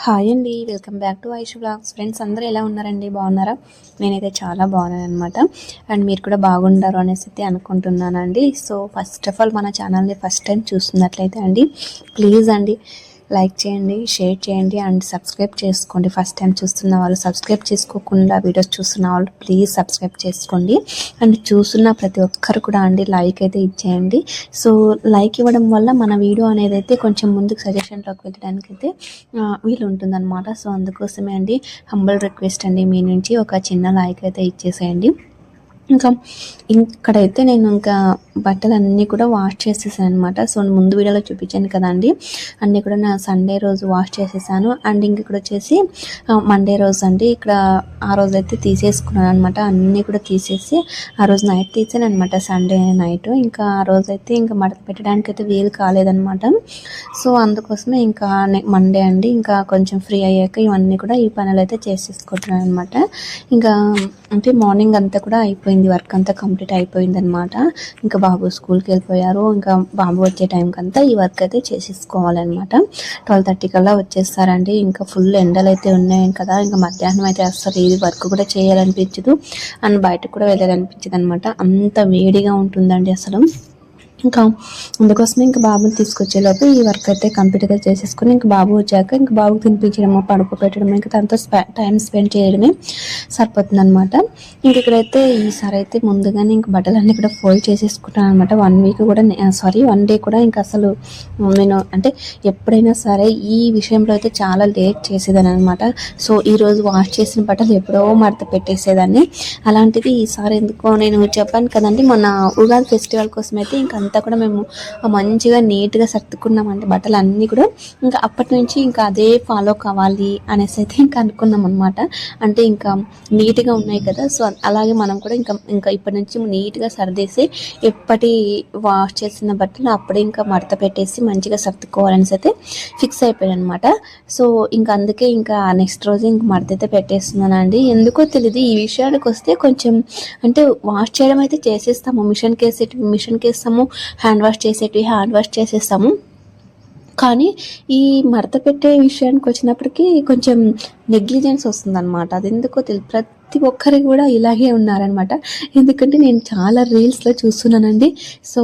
Hi అండి, welcome back to Aishu blogs. Friends అందరూ ఎలా ఉన్నారండి? బాగున్నారా? నేనైతే చాలా బాగున్నాను అనమాట. అండ్ మీరు కూడా బాగుంటారు అనేసి అయితే అనుకుంటున్నానండి. సో ఫస్ట్ ఆఫ్ ఆల్ మన ఛానల్ని ఫస్ట్ టైం చూస్తున్నట్లయితే అండి, ప్లీజ్ అండి లైక్ చేయండి, షేర్ చేయండి అండ్ సబ్స్క్రైబ్ చేసుకోండి. ఫస్ట్ టైం చూస్తున్న వాళ్ళు, సబ్స్క్రైబ్ చేసుకోకుండా వీడియోస్ చూస్తున్న వాళ్ళు ప్లీజ్ సబ్స్క్రైబ్ చేసుకోండి. అండ్ చూస్తున్న ప్రతి ఒక్కరు కూడా అండి లైక్ అయితే ఇచ్చేయండి. సో లైక్ ఇవ్వడం వల్ల మన వీడియో అనేది అయితే కొంచెం ముందుకు సజెషన్లోకి వెళ్ళడానికి అయితే వీలు ఉంటుందన్నమాట. సో అందుకోసమే అండి హంబల్ రిక్వెస్ట్ అండి, మీ నుంచి ఒక చిన్న లైక్ అయితే ఇచ్చేసేయండి. ఇంకా ఇక్కడైతే నేను ఇంకా బట్టలన్నీ కూడా వాష్ చేసేసాను అనమాట. సో ముందు వీడియోలో చూపించాను కదండి, అన్నీ కూడా నా సండే రోజు వాష్ చేసేసాను. అండ్ ఇంక ఇక్కడ వచ్చేసి మండే రోజు అండి, ఇక్కడ ఆ రోజు అయితే తీసేసుకున్నాను అనమాట. అన్నీ కూడా తీసేసి ఆ రోజు నైట్ తీసాను అనమాట, సండే నైట్. ఇంకా ఆ రోజు అయితే ఇంకా మడత పెట్టడానికి అయితే వీలు కాలేదనమాట. సో అందుకోసమే ఇంకా మండే అండి ఇంకా కొంచెం ఫ్రీ అయ్యాక ఇవన్నీ కూడా ఈ పనులు అయితే చేసేసుకుంటున్నాను అనమాట. ఇంకా అంటే మార్నింగ్ అంతా కూడా అయిపోయింది, వర్క్ అంతా కంప్లీట్ అయిపోయింది అనమాట. ఇంకా బాబు స్కూల్కి వెళ్ళిపోయారు. ఇంకా బాబు వచ్చే టైంకి అంతా ఈ వర్క్ అయితే చేసేసుకోవాలన్నమాట. 12:30 కల్లా వచ్చేస్తారండి. ఇంకా ఫుల్ ఎండలు అయితే ఉన్నాయి కదా, ఇంకా మధ్యాహ్నం అయితే అసలు ఇది వర్క్ కూడా చేయాలనిపించదు అండ్ బయటకు కూడా వెళ్ళాలనిపించదు అనమాట. అంత వేడిగా ఉంటుందండి అసలు. ఇంకా అందుకోసమే ఇంకా బాబుని తీసుకొచ్చేలోపు ఈ వర్క్ అయితే కంప్లీట్గా చేసేసుకుని ఇంకా బాబు వచ్చాక ఇంకా బాబుకి తినిపించడము, పడుకోబెట్టడము, ఇంకా తనతో టైం స్పెండ్ చేయడమే సరిపోతుంది అనమాట. ఇంక ఇక్కడైతే ఈసారి అయితే ముందుగానే ఇంక బట్టలన్నీ కూడా ఫోల్డ్ చేసేసుకుంటాను అనమాట. 1 వీక్ కూడా 1 డే కూడా ఇంకా అసలు నేను అంటే ఎప్పుడైనా సరే ఈ విషయంలో అయితే చాలా లేట్ చేసేదాన్ని అనమాట. సో ఈరోజు వాష్ చేసిన బట్టలు ఎప్పుడో మడత పెట్టేసేదాన్ని. అలాంటిది ఈసారి ఎందుకో నేను చెప్పాను కదండి, మన ఉగాది ఫెస్టివల్ కోసం అయితే ఇంకా అంతా కూడా మేము మంచిగా నీట్గా సర్దుకున్నామంటే బట్టలు అన్నీ కూడా. ఇంకా అప్పటి నుంచి ఇంకా అదే ఫాలో కావాలి అనేసి అయితే ఇంకా అనుకున్నాం అనమాట. అంటే ఇంకా నీట్గా ఉన్నాయి కదా, సో అలాగే మనం కూడా ఇంకా ఇప్పటి నుంచి నీట్గా సర్దేసి ఎప్పటి వాష్ చేసిన బట్టలు అప్పుడే ఇంకా మడత పెట్టేసి మంచిగా సర్దుకోవాలనేసి అయితే ఫిక్స్ అయిపోయాను అనమాట. సో ఇంకా అందుకే ఇంకా నెక్స్ట్ రోజు ఇంక మడత అయితే పెట్టేస్తున్నానండి. ఎందుకో తెలియదు, ఈ విషయానికి వస్తే కొంచెం అంటే వాష్ చేయడం అయితే చేసేస్తాము, మిషన్కి వేస్తాము, హ్యాండ్ వాష్ చేసేస్తాము. కానీ ఈ మడత పెట్టే విషయానికి వచ్చినప్పటికీ కొంచెం నెగ్లిజెన్స్ వస్తుందన్నమాట. అది ఎందుకో తెలియదు, ప్రతి ఒక్కరికి కూడా ఇలాగే ఉన్నారనమాట. ఎందుకంటే నేను చాలా రీల్స్లో చూస్తున్నానండి. సో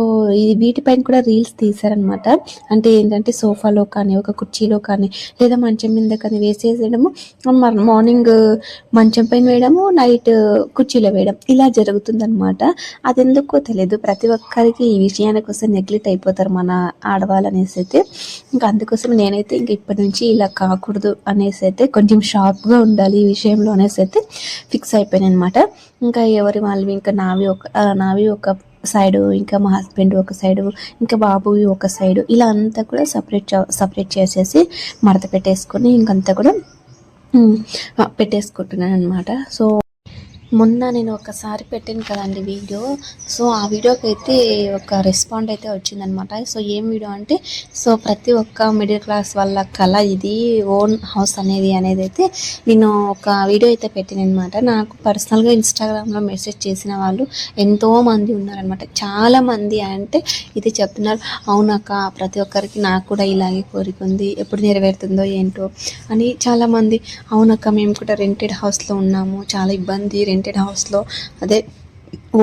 వీటిపైన కూడా రీల్స్ తీశారనమాట. అంటే ఏంటంటే సోఫాలో కానీ, ఒక కుర్చీలో కానీ, లేదా మంచం మీద కానీ వేసేసేయడము, మార్నింగ్ మంచం పైన వేయడము, నైట్ కుర్చీలో వేయడం, ఇలా జరుగుతుందనమాట. అది ఎందుకో తెలియదు, ప్రతి ఒక్కరికి ఈ విషయానికి వస్తే నెగ్లెక్ట్ అయిపోతారు మన ఆడవాళ్ళు అనేసి అయితే. ఇంకా అందుకోసం నేనైతే ఇంక ఇప్పటి నుంచి ఇలా కాకూడదు అనేసి అయితే, కొంచెం షార్ప్గా ఉండాలి ఈ విషయంలో అనేసి అయితే ఫిక్స్ అయిపోయాను అనమాట. ఇంకా ఎవరి వాళ్ళు ఇంకా నావి ఒక సైడు, ఇంకా మా హస్బెండ్ ఒక సైడు, ఇంకా బాబువి ఒక సైడు, ఇలా అంతా కూడా సపరేట్ చేసేసి మడత పెట్టేసుకొని ఇంకంతా కూడా పెట్టేసుకుంటున్నాను అనమాట. సో మొన్న నేను ఒకసారి పెట్టాను కదండి వీడియో, సో ఆ వీడియోకి అయితే ఒక రెస్పాండ్ అయితే వచ్చిందనమాట. సో ఏం వీడియో అంటే, సో ప్రతి ఒక్క మిడిల్ క్లాస్ వాళ్ళ కళ ఇది, ఓన్ హౌస్ అనేది అయితే నేను ఒక వీడియో అయితే పెట్టాను అనమాట. నాకు పర్సనల్గా ఇన్స్టాగ్రామ్లో మెసేజ్ చేసిన వాళ్ళు ఎంతోమంది ఉన్నారనమాట. చాలామంది అంటే ఇది చెప్తున్నారు, అవునక్క ప్రతి ఒక్కరికి నాకు కూడా ఇలాగే కోరిక ఉంది, ఎప్పుడు నెరవేరుతుందో ఏంటో అని. చాలామంది అవునక్క మేము కూడా రెంటెడ్ హౌస్లో ఉన్నాము, చాలా ఇబ్బంది, రెంటెడ్ హౌస్లో అదే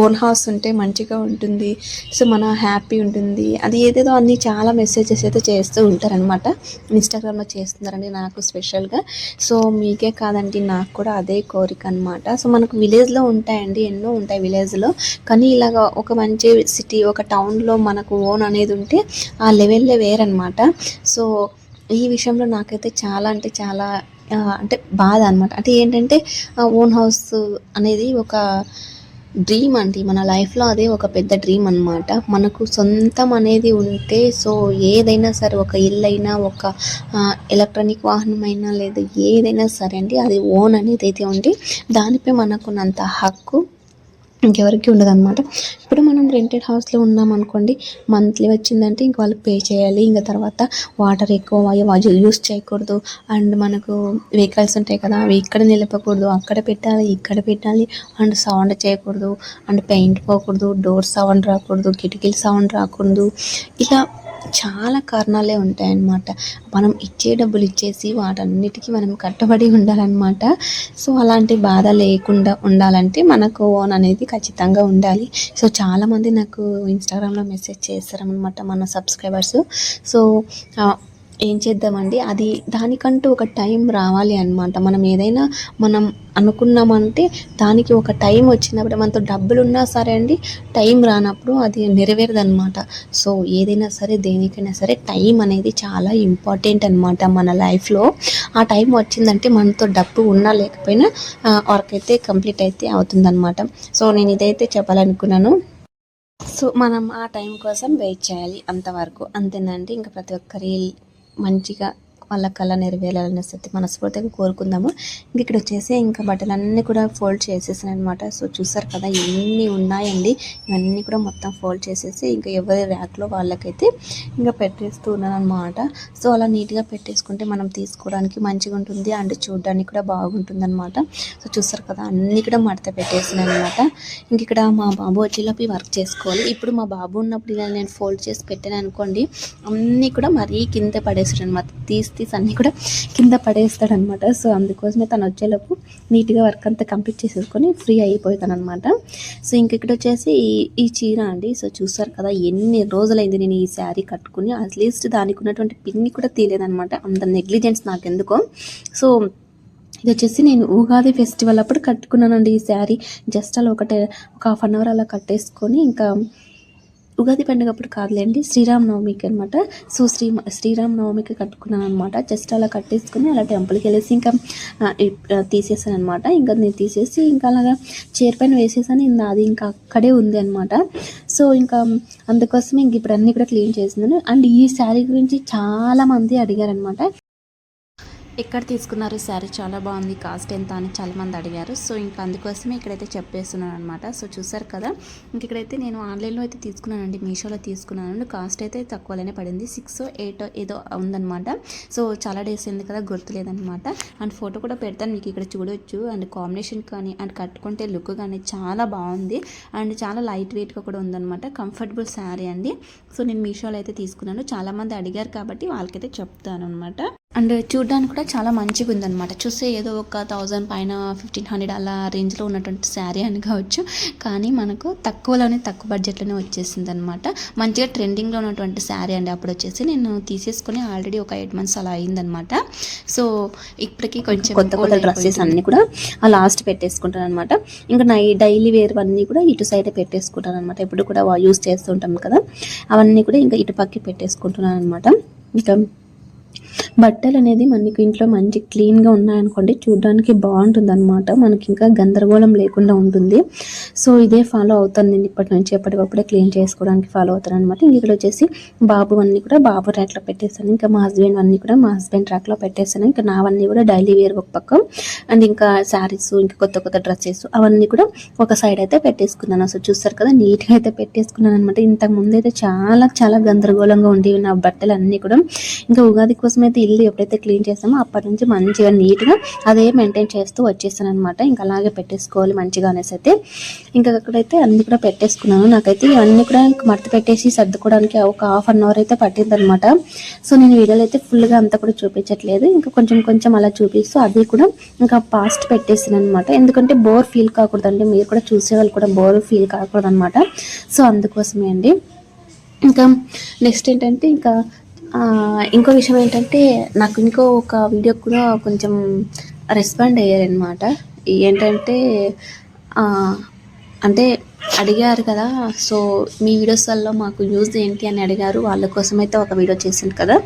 ఓన్ హౌస్ ఉంటే మంచిగా ఉంటుంది, సో మన హ్యాపీ ఉంటుంది, అది ఏదేదో అన్నీ చాలా మెసేజెస్ అయితే చేస్తూ ఉంటారనమాట. ఇన్స్టాగ్రామ్లో చేస్తున్నారండి నాకు స్పెషల్గా. సో మీకే కాదండి, నాకు కూడా అదే కోరిక అనమాట. సో మనకు విలేజ్లో ఉంటాయండి, ఎన్నో ఉంటాయి విలేజ్లో, కానీ ఇలాగ ఒక మంచి సిటీ, ఒక టౌన్లో మనకు ఓన్ అనేది ఉంటే ఆ లెవెల్లో వేరనమాట. సో ఈ విషయంలో నాకైతే చాలా అంటే చాలా అంటే బాధ అనమాట. అంటే ఏంటంటే ఓన్ హౌస్ అనేది ఒక డ్రీమ్ అండి మన లైఫ్లో, అదే ఒక పెద్ద డ్రీమ్ అనమాట. మనకు సొంతం అనేది ఉంటే సో ఏదైనా సరే, ఒక ఇల్లు అయినా, ఒక ఎలక్ట్రానిక్ వాహనం అయినా, లేదా ఏదైనా సరే అండి, అది ఓన్ అనేది అయితే ఉండి దానిపై మనకున్నంత హక్కు ఇంకెవరికి ఉండదన్నమాట. ఇప్పుడు మనం రెంటెడ్ హౌస్లో ఉన్నాం అనుకోండి, మంత్లీ వచ్చిందంటే ఇంక వాళ్ళకి పే చేయాలి. ఇంకా తర్వాత వాటర్ ఎక్కువ యూస్ చేయకూడదు. అండ్ మనకు వెహికల్స్ ఉంటాయి కదా, అవి ఇక్కడ నిలపకూడదు, అక్కడ పెట్టాలి, ఇక్కడ పెట్టాలి. అండ్ సౌండ్ చేయకూడదు, అండ్ పెయింట్ పోకూడదు, డోర్ సౌండ్ రాకూడదు, కిటికీలు సౌండ్ రాకూడదు. ఇలా చాలా కారణాలే ఉంటాయన్నమాట. మనం ఇచ్చే డబ్బులు ఇచ్చేసి వాటన్నిటికీ మనం కట్టుబడి ఉండాలన్నమాట. సో, అలాంటి బాధ లేకుండా ఉండాలంటే మనకు ఓన్ అనేది ఖచ్చితంగా ఉండాలి. సో, చాలామంది నాకు ఇన్‌స్టాగ్రామ్‌లో మెసేజ్ చేస్తారనమాట మన సబ్స్క్రైబర్స్. సో, ఆహ్, ఏం చేద్దామండి, అది దానికంటూ ఒక టైం రావాలి అనమాట. మనం ఏదైనా మనం అనుకున్నామంటే దానికి ఒక టైం వచ్చినప్పుడు మనతో డబ్బులున్నా సరే అండి, టైం రానప్పుడు అది నెరవేరదనమాట. సో, ఏదైనా సరే దేనికైనా సరే టైం అనేది చాలా ఇంపార్టెంట్ అనమాట మన లైఫ్‌లో. ఆ టైం వచ్చిందంటే మనతో డబ్బు ఉన్నా లేకపోయినా వర్క్ అయితే కంప్లీట్ అయితే అవుతుందనమాట. సో, నేను ఇదైతే చెప్పాలనుకున్నాను. సో, మనం ఆ టైం కోసం వెయిట్ చేయాలి అంతవరకు. అంతేనండి. ఇంకా ప్రతి ఒక్కరి మంచిగా వాళ్ళ కల నెరవేరాలనేసి మనస్ఫూర్తిగా కోరుకుందాము. ఇంక ఇక్కడ వచ్చేసి ఇంకా బట్టలన్నీ కూడా ఫోల్డ్ చేసేసాననమాట. సో, చూసారు కదా ఎన్ని ఉన్నాయండి. ఇవన్నీ కూడా మొత్తం ఫోల్డ్ చేసేసి ఇంకా ఎవరి ర్యాక్‌లో వాళ్ళకైతే ఇంకా పెట్టేస్తూ ఉన్నాననమాట. సో, అలా నీట్‌గా పెట్టేసుకుంటే మనం తీసుకోవడానికి మంచిగా ఉంటుంది అండ్ చూడడానికి కూడా బాగుంటుందనమాట. సో, చూసారు కదా అన్నీ కూడా మడత పెట్టేసాననమాట. ఇంక ఇక్కడ మా బాబు వచ్చేలోపు వర్క్ చేసుకోవాలి. ఇప్పుడు మా బాబు ఉన్నప్పుడు ఇలా నేను ఫోల్డ్ చేసి పెట్టాను అనుకోండి, అన్నీ కూడా మరీ కింద పడేస్తాడనమాట. తీసి అన్నీ కూడా కింద పడేస్తాడనమాట. సో, అందుకోసమే తను వచ్చేలోపు నీట్‌గా వర్క్ అంతా కంప్లీట్ చేసేసుకొని ఫ్రీ అయిపోతాననమాట. సో, ఇంక ఇక్కడ వచ్చేసి ఈ చీర అండి. సో, చూసారు కదా ఎన్ని రోజులైంది నేను ఈ శారీ కట్టుకుని. అట్లీస్ట్ దానికి ఉన్నటువంటి పిన్ని కూడా తీయలేదనమాట. అంత నెగ్లిజెన్స్ నాకెందుకో. సో, ఇది వచ్చేసి నేను ఉగాది ఫెస్టివల్ అప్పుడు కట్టుకున్నానండి ఈ శారీ. జస్ట్ అలా ఒక హాఫ్ అన్ అవర్ అలా కట్టేసుకొని ఇంకా ఉగాది పండుగ అప్పుడు కాదులేండి, శ్రీరామనవమికి అనమాట. సో, శ్రీరామనవమికి కట్టుకున్నాను అనమాట. జస్ట్ అలా కట్టేసుకుని అలా టెంపుల్కి వెళ్ళేసి ఇంకా తీసేసాను అనమాట. ఇంకా నేను తీసేసి ఇంకా అలాగా చైర్ పైన వేసేసాను. అది ఇంకా అక్కడే ఉంది అనమాట. సో, ఇంకా అందుకోసమే ఇంక ఇప్పుడు అన్నీ కూడా క్లీన్ చేసిందని. అండ్ ఈ శారీ గురించి చాలామంది అడిగారనమాట. ఎక్కడ తీసుకున్నారు శారీ, చాలా బాగుంది, కాస్ట్ ఎంత అని చాలామంది అడిగారు. సో, ఇంకా అందుకోసమే ఇక్కడైతే చెప్పేస్తున్నాను అనమాట. సో, చూసారు కదా ఇంక ఇక్కడైతే నేను ఆన్లైన్లో అయితే తీసుకున్నానండి, మీషోలో తీసుకున్నాను. కాస్ట్ అయితే తక్కువలోనే పడింది, 6 8 ఏదో ఉందనమాట. సో, చాలా డేస్ అయింది కదా గుర్తులేదనమాట. అండ్ ఫోటో కూడా పెడతాను మీకు, ఇక్కడ చూడొచ్చు. అండ్ కాంబినేషన్ కానీ అండ్ కట్టుకుంటే లుక్ కానీ చాలా బాగుంది. అండ్ చాలా లైట్ వెయిట్గా కూడా ఉందనమాట. కంఫర్టబుల్ శారీ అండి. సో, నేను మీషోలో అయితే తీసుకున్నాను. చాలామంది అడిగారు కాబట్టి వాళ్ళకైతే చెప్తాను అనమాట. అండ్ చూడ్డానికి కూడా చాలా మంచిగా ఉందన్నమాట. చూస్తే ఏదో ఒక 1000 పైన 1500 అలా రేంజ్లో ఉన్నటువంటి శారీ అని కావచ్చు. కానీ మనకు తక్కువ బడ్జెట్లోనే వచ్చేసింది అనమాట. మంచిగా ట్రెండింగ్లో ఉన్నటువంటి శారీ అండి. అప్పుడు వచ్చేసి నేను తీసేసుకొని ఆల్రెడీ ఒక 8 months అలా అయిందనమాట. సో, ఇప్పటికీ కొంచెం కొత్త డ్రెస్సెస్ అన్నీ కూడా లాస్ట్ పెట్టేసుకుంటాను అనమాట. ఇంకా డైలీ వేర్ అన్నీ కూడా ఇటు సైడ్ పెట్టేసుకుంటాను అనమాట. ఎప్పుడు కూడా యూస్ చేస్తుంటాం కదా, అవన్నీ కూడా ఇంకా ఇటు పక్కకి పెట్టేసుకుంటున్నాను అనమాట. ఇంకా బట్టలు అనేది మనకి ఇంట్లో మంచి క్లీన్గా ఉన్నాయనుకోండి, చూడడానికి బాగుంటుంది అనమాట. మనకి ఇంకా గందరగోళం లేకుండా ఉంటుంది. సో, ఇదే ఫాలో అవుతాను నేను ఇప్పటి నుంచి. ఎప్పటికప్పుడే క్లీన్ చేసుకోవడానికి ఫాలో అవుతాను అనమాట. ఇంక ఇక్కడ వచ్చేసి బాబు అన్నీ కూడా బాబు ర్యాక్లో పెట్టేస్తాను. ఇంకా మా హస్బెండ్ అన్నీ కూడా మా హస్బెండ్ ర్యాక్లో పెట్టేస్తాను. ఇంకా నావన్నీ కూడా డైలీ వేర్ ఒక పక్క, అండ్ ఇంకా శారీస్, ఇంకా కొత్త డ్రెస్సెస్ అవన్నీ కూడా ఒక సైడ్ అయితే పెట్టేసుకున్నాను. సో, చూస్తారు కదా నీట్గా అయితే పెట్టేసుకున్నాను అనమాట. ఇంతకు ముందు అయితే చాలా గందరగోళంగా ఉండేవి నా బట్టలు అన్నీ కూడా. ఇంకా ఉగాది కోసం అయితే ఇల్లు ఎప్పుడైతే క్లీన్ చేస్తామో అప్పటి నుంచి మంచిగా నీట్గా అదే మెయింటైన్ చేస్తూ వచ్చేసాను అనమాట. ఇంకా అలాగే పెట్టేసుకోవాలి మంచిగా అనేసి అయితే ఇంకా అక్కడైతే అన్ని కూడా పెట్టేసుకున్నాను. నాకైతే ఇవన్నీ కూడా మడత పెట్టేసి సర్దుకోవడానికి ఒక హాఫ్ అన్ అవర్ అయితే పట్టిందనమాట. సో, నేను వీడియోలో అయితే ఫుల్గా అంతా కూడా చూపించట్లేదు, ఇంకా కొంచెం అలా చూపిస్తూ అది కూడా ఇంకా పాస్ట్ పెట్టేసాను అనమాట. ఎందుకంటే బోర్ ఫీల్ కాకూడదండి, మీరు కూడా చూసేవాళ్ళు కూడా బోర్ ఫీల్ కాకూడదు అనమాట. సో, అందుకోసమే అండి. ఇంకా నెక్స్ట్ ఏంటంటే ఇంకా ఇంకో విషయం ఏంటంటే, నాకు ఇంకో ఒక వీడియో కూడా కొంచెం రెస్పాండ్ అయ్యారనమాట. ఏంటంటే అంటే అడిగారు కదా, సో మీ వీడియోస్ వల్ల మాకు యూజ్ ఏంటి అని అడిగారు. వాళ్ళ కోసం అయితే ఒక వీడియో చేశాను కదా,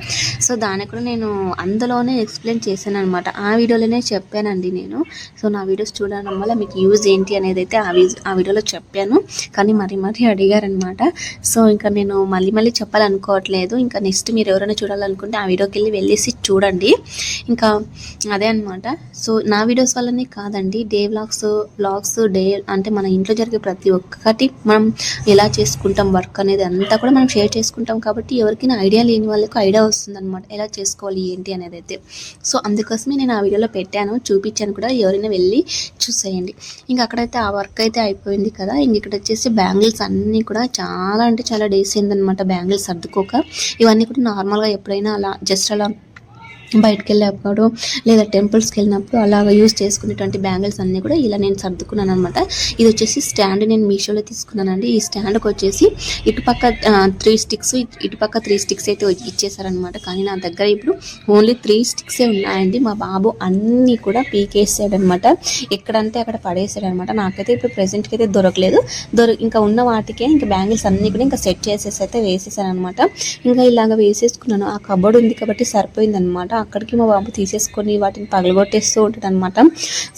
సో దానికి కూడా నేను అందులోనే ఎక్స్ప్లెయిన్ చేశాను అనమాట. ఆ వీడియోలోనే చెప్పానండి నేను. సో నా వీడియోస్ చూడడం వల్ల మీకు యూజ్ ఏంటి అనేది అయితే ఆ వీడియోలో చెప్పాను. కానీ మరీ అడిగారనమాట. సో ఇంకా నేను మళ్ళీ చెప్పాలనుకోవట్లేదు. ఇంకా నెక్స్ట్ మీరు ఎవరైనా చూడాలనుకుంటే ఆ వీడియోకి వెళ్ళేసి చూడండి. ఇంకా అదే అనమాట. సో నా వీడియోస్ వల్లనే కాదండి, డే వ్లాగ్స్ డే అంటే మన ఇంట్లో జరిగే ప్రతి ఒక్క ఒక్కొక్కటి మనం ఎలా చేసుకుంటాం వర్క్ అనేది అంతా కూడా మనం షేర్ చేసుకుంటాం కాబట్టి ఎవరికైనా ఐడియా లేని వాళ్ళకి ఐడియా వస్తుంది అనమాట ఎలా చేసుకోవాలి ఏంటి అనేది అయితే. సో అందుకోసమే నేను ఆ వీడియోలో పెట్టాను, చూపించాను కూడా, ఎవరైనా వెళ్ళి చూసేయండి. ఇంకా అక్కడైతే ఆ వర్క్ అయితే అయిపోయింది కదా. ఇంక ఇక్కడ వచ్చేసి బ్యాంగిల్స్ అన్నీ కూడా చాలా అంటే చాలా డేస్ అయిందనమాట బ్యాంగిల్స్ సర్దుకోక. ఇవన్నీ కూడా నార్మల్గా ఎప్పుడైనా అలా జస్ట్ అలా బయటకు వెళ్ళినప్పుడు లేదా టెంపుల్స్కి వెళ్ళినప్పుడు అలాగ యూజ్ చేసుకునేటువంటి బ్యాంగిల్స్ అన్నీ కూడా ఇలా నేను సర్దుకున్నాను అనమాట. ఇది వచ్చేసి స్టాండ్ నేను మీషోలో తీసుకున్నానండి. ఈ స్టాండ్కి వచ్చేసి ఇటుపక్క 3 స్టిక్స్ ఇటుపక్క 3 స్టిక్స్ అయితే ఇచ్చేసారనమాట. కానీ నా దగ్గర ఇప్పుడు ఓన్లీ 3 స్టిక్సే ఉన్నాయండి. మా బాబు అన్నీ కూడా పీకేసాడు అనమాట, ఎక్కడంటే అక్కడ పడేసాడు అనమాట. నాకైతే ఇప్పుడు ప్రెసెంట్కి అయితే దొరకలేదు. ఇంకా ఉన్న వాటికే ఇంకా బ్యాంగిల్స్ అన్నీ కూడా ఇంకా సెట్ చేసేసి అయితే వేసేసాను అనమాట. ఇంకా ఇలాగ వేసేసుకున్నాను. ఆ కబోర్డ్ ఉంది కాబట్టి సరిపోయింది అనమాట. అక్కడికి మా బాబు తీసేసుకొని వాటిని పగలగొట్టేస్తూ ఉంటాడు అనమాట.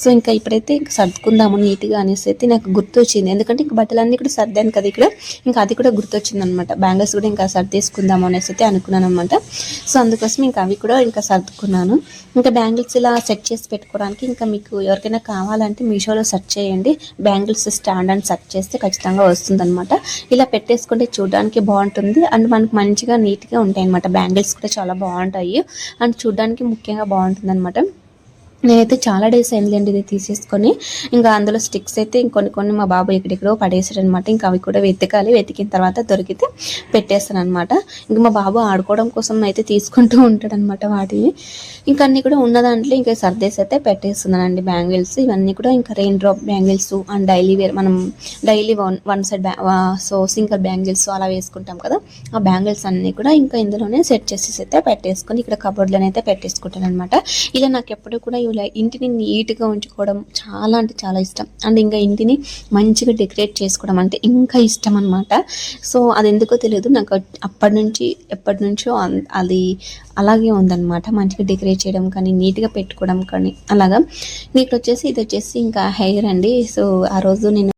సో ఇంకా ఇప్పుడైతే ఇంకా సర్దుకుందాము నీట్గా అనేసి అయితే నాకు గుర్తొచ్చింది. ఎందుకంటే ఇంకా బట్టలన్నీ కూడా సర్దాను కదా ఇక్కడ, ఇంకా అది కూడా గుర్తొచ్చింది అనమాట. బ్యాంగిల్స్ కూడా ఇంకా సర్దేసుకుందాము అనేసి అయితే అనుకున్నాను అనమాట. సో అందుకోసం ఇంకా అవి కూడా ఇంకా సర్దుకున్నాను. ఇంకా బ్యాంగిల్స్ ఇలా సెట్ చేసి పెట్టుకోవడానికి ఇంకా మీకు ఎవరికైనా కావాలంటే మీషోలో సెర్చ్ చేయండి, బ్యాంగిల్స్ స్టాండ్ అని సెర్చ్ చేస్తే ఖచ్చితంగా వస్తుంది అనమాట. ఇలా పెట్టేసుకుంటే చూడడానికి బాగుంటుంది అండ్ మనకు మంచిగా నీట్గా ఉంటాయి అనమాట. బ్యాంగిల్స్ కూడా చాలా బాగుంటాయి అండ్ చూడడానికి ముఖ్యంగా బాగుంటుంది అనమాట. నేనైతే చాలా డేస్ అయిందండి ఇది తీసేసుకొని. ఇంకా అందులో స్టిక్స్ అయితే ఇంకొన్ని మా బాబు ఎక్కడెక్కడో పడేసాడు అనమాట. ఇంకా అవి కూడా వెతకాలి, వెతికిన తర్వాత దొరికితే పెట్టేస్తాను అనమాట. ఇంకా మా బాబు ఆడుకోవడం కోసం అయితే తీసుకుంటూ ఉంటాడు అనమాట వాటిని. ఇంకా అన్నీ కూడా ఉన్న దాంట్లో ఇంకా సర్దేసి అయితే పెట్టేస్తున్నానండి బ్యాంగిల్స్. ఇవన్నీ కూడా ఇంకా rain drop bangles and daily wear, మనం daily one side so single bangles అలా వేసుకుంటాం కదా, ఆ బ్యాంగిల్స్ అన్నీ కూడా ఇంకా ఇందులోనే సెట్ చేసేసి అయితే పెట్టేసుకొని ఇక్కడ కబోర్డ్లోనైతే పెట్టేసుకుంటాను అనమాట. ఇలా నాకు ఎప్పుడు కూడా ఇలా ఇంటిని నీట్గా ఉంచుకోవడం చాలా అంటే చాలా ఇష్టం అండ్ ఇంకా ఇంటిని మంచిగా డెకరేట్ చేసుకోవడం అంటే ఇంకా ఇష్టం అనమాట. సో అది ఎందుకో తెలియదు నాకు ఎప్పటి నుంచో అది అలాగే ఉందన్నమాట. మంచిగా డెకరేట్ చేయడం కానీ నీట్గా పెట్టుకోవడం కానీ అలాగా. ఇది వచ్చేసి ఇంకా హెయిర్ అండి. సో ఆ రోజు నేను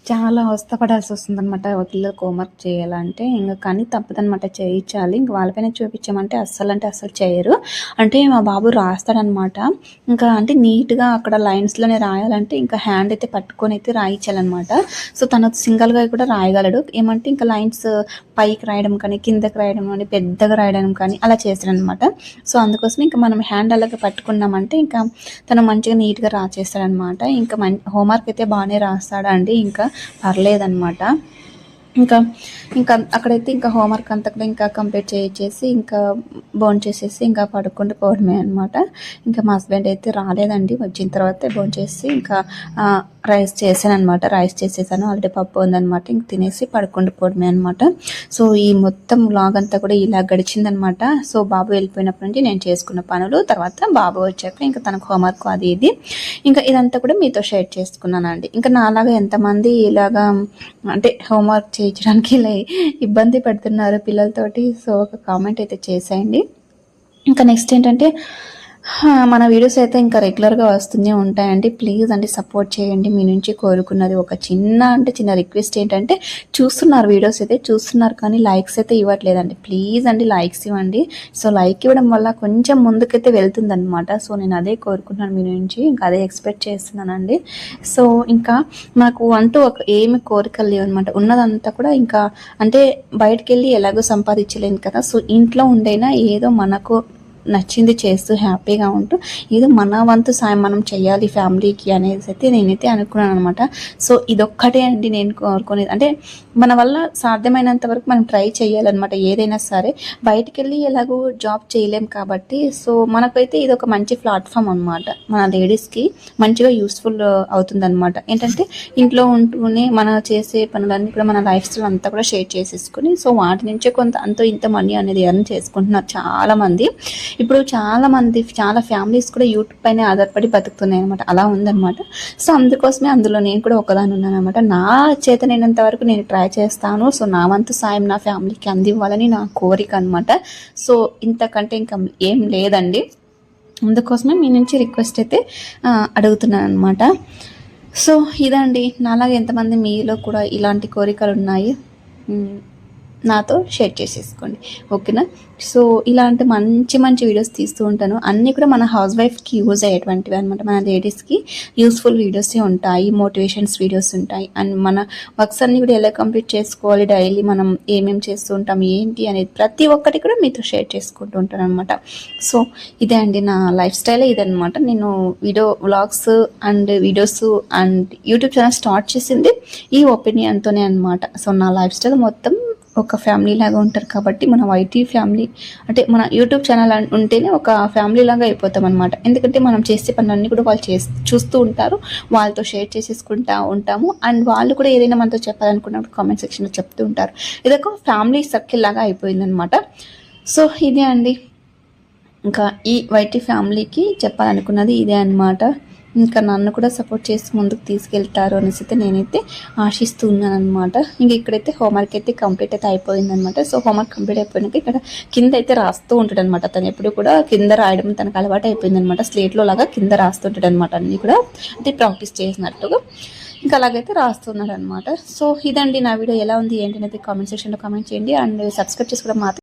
చాలా అవస్థపడాల్సి వస్తుందనమాట పిల్లలకు హోంవర్క్ చేయాలంటే. ఇంకా కానీ తప్పదనమాట, చేయించాలి. ఇంక వాళ్ళపైన చూపించామంటే అస్సలు చేయరు. అంటే మా బాబు రాస్తాడనమాట. ఇంకా అంటే నీట్గా అక్కడ లైన్స్లోనే రాయాలంటే ఇంకా హ్యాండ్ అయితే పట్టుకొని అయితే రాయించాలన్నమాట. సో తను సింగిల్గా కూడా రాయగలడు. ఏమంటే ఇంకా లైన్స్ పైకి రాయడం కానీ కిందకి రాయడం కానీ పెద్దగా రాయడం కానీ అలా చేస్తాడనమాట. సో అందుకోసం ఇంకా మనం హ్యాండ్ అలాగే పట్టుకున్నామంటే ఇంకా తను మంచిగా నీట్గా రాసేస్తాడనమాట. ఇంకా హోంవర్క్ అయితే బాగానే రాస్తాడండి, ఇంకా పర్లేదన్నమాట. ఇంకా ఇంకా అక్కడైతే ఇంకా హోంవర్క్ అంతా కూడా ఇంకా కంప్లీట్ చేసేసి ఇంకా భోంచేసేసి ఇంకా పడుకుంటూ పోవడమే అనమాట. ఇంకా మా హస్బెండ్ అయితే రాలేదండి, వచ్చిన తర్వాత భోంచేసి ఇంకా రైస్ చేశాను అనమాట. రైస్ చేసేసాను, ఆల్రెడీ పప్పు ఉందనమాట. ఇంక తినేసి పడుకుంటూ పోవడమే అనమాట. సో ఈ మొత్తం వ్లాగ్ అంతా కూడా ఇలా గడిచిందనమాట. సో బాబు వెళ్ళిపోయినప్పటి నుంచి నేను చేసుకున్న పనులు, తర్వాత బాబు వచ్చాక ఇంకా తనకు హోంవర్క్ అది ఇది ఇంకా ఇదంతా కూడా మీతో షేర్ చేసుకున్నానండి. ఇంకా నాలాగా ఎంతమంది ఇలాగా అంటే హోంవర్క్ చేయించడానికి ఇలా ఇబ్బంది పడుతున్నారు పిల్లలతోటి, సో ఒక కామెంట్ అయితే చేసేయండి. ఇంకా నెక్స్ట్ ఏంటంటే మన వీడియోస్ అయితే ఇంకా రెగ్యులర్గా వస్తూనే ఉంటాయండి. ప్లీజ్ అండి సపోర్ట్ చేయండి. మీ నుంచి కోరుకున్నది ఒక చిన్న రిక్వెస్ట్ ఏంటంటే, చూస్తున్నారు వీడియోస్ అయితే చూస్తున్నారు కానీ లైక్స్ అయితే ఇవ్వట్లేదండి. ప్లీజ్ అండి లైక్స్ ఇవ్వండి. సో లైక్ ఇవ్వడం వల్ల కొంచెం ముందుకైతే వెళ్తుందనమాట. సో నేను అదే కోరుకుంటున్నాను మీ నుంచి, ఇంకా అదే ఎక్స్పెక్ట్ చేస్తున్నానండి. సో ఇంకా నాకు అంటూ ఒక ఏమి కోరికలు లేవనమాట. ఉన్నదంతా కూడా ఇంకా అంటే బయటకు వెళ్ళి ఎలాగో సంపాదించలేను కదా. సో ఇంట్లో ఉండైనా ఏదో మనకు నచ్చింది చేస్తూ హ్యాపీగా ఉంటూ ఏదో మన వంతు సాయం మనం చేయాలి ఫ్యామిలీకి అనేసి అయితే నేనైతే అనుకున్నాను అనమాట. సో ఇదొక్కటే అండి నేను కోరుకునేది. అంటే మన వల్ల సాధ్యమైనంత వరకు మనం ట్రై చేయాలన్నమాట. ఏదైనా సరే బయటికి వెళ్ళి ఎలాగో జాబ్ చేయలేం కాబట్టి సో మనకైతే ఇది ఒక మంచి ప్లాట్ఫామ్ అనమాట. మన లేడీస్కి మంచిగా యూస్ఫుల్ అవుతుందన్నమాట. ఏంటంటే ఇంట్లో ఉంటూనే మన చేసే పనులన్నీ కూడా మన లైఫ్ స్టైల్ అంతా కూడా షేర్ చేసేసుకుని సో వాటి నుంచే కొంత అంతో ఇంత మనీ అనేది ఎర్న్ చేసుకుంటున్నారు చాలామంది. ఇప్పుడు చాలా ఫ్యామిలీస్ కూడా యూట్యూబ్ పైన ఆధారపడి బతుకుతున్నాయి అనమాట. అలా ఉందన్నమాట. సో అందుకోసమే అందులో నేను కూడా ఒకదాని ఉన్నాను అనమాట. నా చేతనైనంత వరకు నేను ట్రై చేస్తాను. సో నా వంతు సాయం నా ఫ్యామిలీకి అందివ్వాలని నా కోరిక అనమాట. సో ఇంతకంటే ఇంకా ఏం లేదండి. అందుకోసమే మీ నుంచి రిక్వెస్ట్ అయితే అడుగుతున్నాను అనమాట. సో ఇదండి. నాలాగా ఎంతమంది మీలో కూడా ఇలాంటి కోరికలు ఉన్నాయి నాతో షేర్ చేసేసుకోండి, ఓకేనా. సో ఇలాంటి మంచి వీడియోస్ తీస్తూ ఉంటాను. అన్నీ కూడా మన హౌస్ వైఫ్కి యూజ్ అయ్యేటువంటివి అనమాట. మన లేడీస్కి యూస్ఫుల్ వీడియోసే ఉంటాయి, మోటివేషన్స్ వీడియోస్ ఉంటాయి. అండ్ మన వర్క్స్ అన్నీ కూడా ఎలా కంప్లీట్ చేసుకోవాలి, డైలీ మనం ఏమేమి చేస్తూ ఉంటాం ఏంటి అనేది ప్రతి ఒక్కటి కూడా మీతో షేర్ చేసుకుంటూ ఉంటాను అనమాట. సో ఇదే అండి నా లైఫ్ స్టైలే ఇదనమాట. నేను vlogs and videos and YouTube channel start చేసింది ఈ ఒపీనియన్తోనే అనమాట. సో నా లైఫ్ స్టైల్ మొత్తం ఒక ఫ్యామిలీ లాగా ఉంటారు కాబట్టి మన వైటీ ఫ్యామిలీ అంటే మన యూట్యూబ్ ఛానల్ ఉంటేనే ఒక ఫ్యామిలీ లాగా అయిపోతాం అనమాట. ఎందుకంటే మనం చేసే పనులన్నీ కూడా వాళ్ళు చూస్తూ ఉంటారు, వాళ్ళతో షేర్ చేసేసుకుంటూ ఉంటాము. అండ్ వాళ్ళు కూడా ఏదైనా మనతో చెప్పాలనుకున్నప్పుడు కామెంట్ సెక్షన్లో చెప్తూ ఉంటారు. ఇదొక ఫ్యామిలీ సర్కిల్ లాగా అయిపోయిందనమాట. సో ఇదే అండి ఇంకా ఈ వైటీ ఫ్యామిలీకి చెప్పాలనుకున్నది ఇదే అనమాట. ఇంకా నన్ను కూడా సపోర్ట్ చేసి ముందుకు తీసుకెళ్తారు అనేసి అయితే నేనైతే ఆశిస్తూ ఉన్నాను అనమాట. ఇంక ఇక్కడైతే హోంవర్క్ అయితే కంప్లీట్ అయితే అయిపోయిందనమాట. సో హోంవర్క్ కంప్లీట్ అయిపోయినాక ఇక్కడ కింద అయితే రాస్తూ ఉంటాడు అనమాట. తను ఎప్పుడు కూడా కింద రాయడం తనకు అలవాటు అయిపోయిందనమాట. స్లేట్లో లాగా కింద రాస్తుంటాడు అనమాట. అన్నీ కూడా అంటే ప్రాక్టీస్ చేసినట్టుగా ఇంకా అలాగైతే రాస్తున్నాడు అనమాట. సో ఇదండి నా వీడియో ఎలా ఉంది ఏంటి అనేది కామెంట్ సెక్షన్లో కామెంట్ చేయండి. అండ్ సబ్స్క్రైబ్ చేసుకోవడం మాత్రం